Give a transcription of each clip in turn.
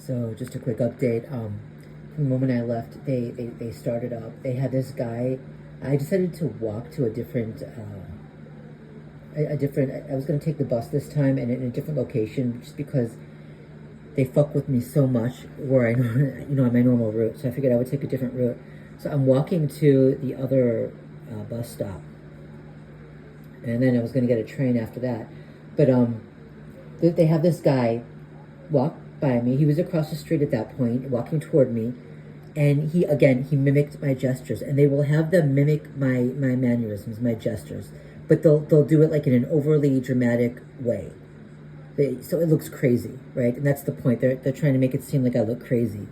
So just a quick update. From the moment I left, they started up. They had this guy. I decided to walk to a different. I was gonna take the bus this time and in a different location, just because they fuck with me so much where I know, on my normal route. So I figured I would take a different route. So I'm walking to the other bus stop, and then I was gonna get a train after that. But they have this guy walk by me. He was across the street at that point, walking toward me, and he mimicked my gestures. And they will have them mimic my mannerisms, my gestures, but they'll do it like in an overly dramatic way. So it looks crazy, right? And that's the point. They're trying to make it seem like I look crazy.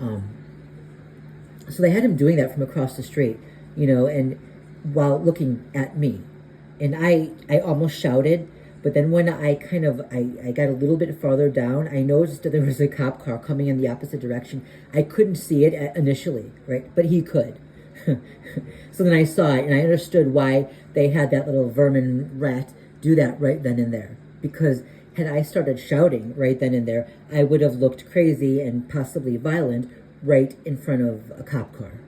So they had him doing that from across the street, and while looking at me, and I almost shouted. But then when I got a little bit farther down, I noticed that there was a cop car coming in the opposite direction. I couldn't see it initially, right? But he could. So then I saw it, and I understood why they had that little vermin rat do that right then and there. Because had I started shouting right then and there, I would have looked crazy and possibly violent right in front of a cop car.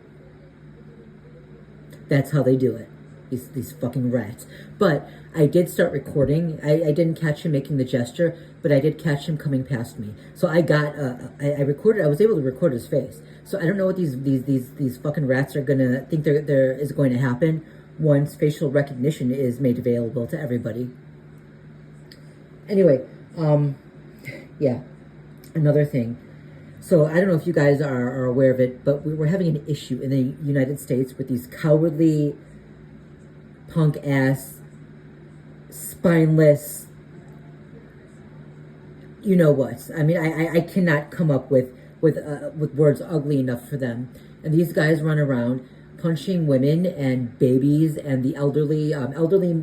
That's how they do it. These fucking rats. But I did start recording. I didn't catch him making the gesture, but I did catch him coming past me. So I got I recorded. I was able to record his face. So I don't know what these fucking rats are gonna think there is going to happen once facial recognition is made available to everybody. Anyway, yeah, another thing. So I don't know if you guys are aware of it, but we're having an issue in the United States with these cowardly, punk ass, spineless, you know what? I mean, I cannot come up with words ugly enough for them. And these guys run around punching women and babies and the elderly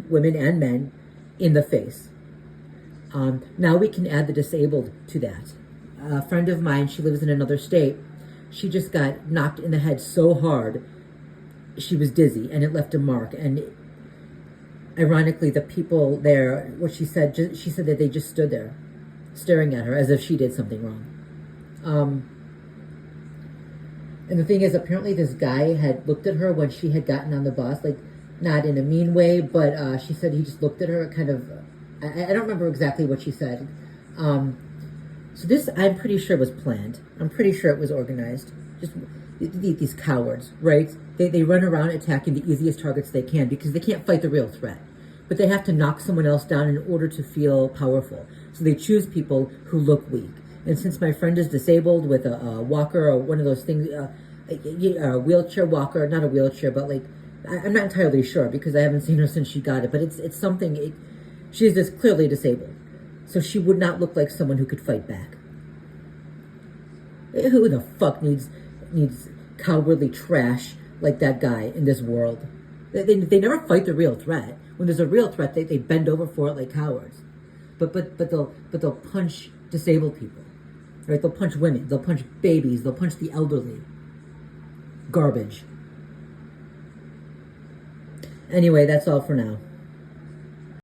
women and men in the face. Now we can add the disabled to that. A friend of mine, she lives in another state. She just got knocked in the head so hard, she was dizzy, and it left a mark. And ironically, the people there, she said that they just stood there, staring at her as if she did something wrong. And the thing is, apparently this guy had looked at her when she had gotten on the bus, like, not in a mean way, but she said he just looked at her kind of, I don't remember exactly what she said. So this, I'm pretty sure, was planned. I'm pretty sure it was organized. Just these cowards, right? They run around attacking the easiest targets they can because they can't fight the real threat. But they have to knock someone else down in order to feel powerful. So they choose people who look weak. And since my friend is disabled with a walker or one of those things, a wheelchair walker, not a wheelchair, but like, I'm not entirely sure because I haven't seen her since she got it, but it's something, she's just clearly disabled. So she would not look like someone who could fight back. Who the fuck needs cowardly trash like that guy in this world? They never fight the real threat. When there's a real threat, they bend over for it like cowards. But they'll punch disabled people, right? They'll punch women. They'll punch babies. They'll punch the elderly. Garbage. Anyway, that's all for now.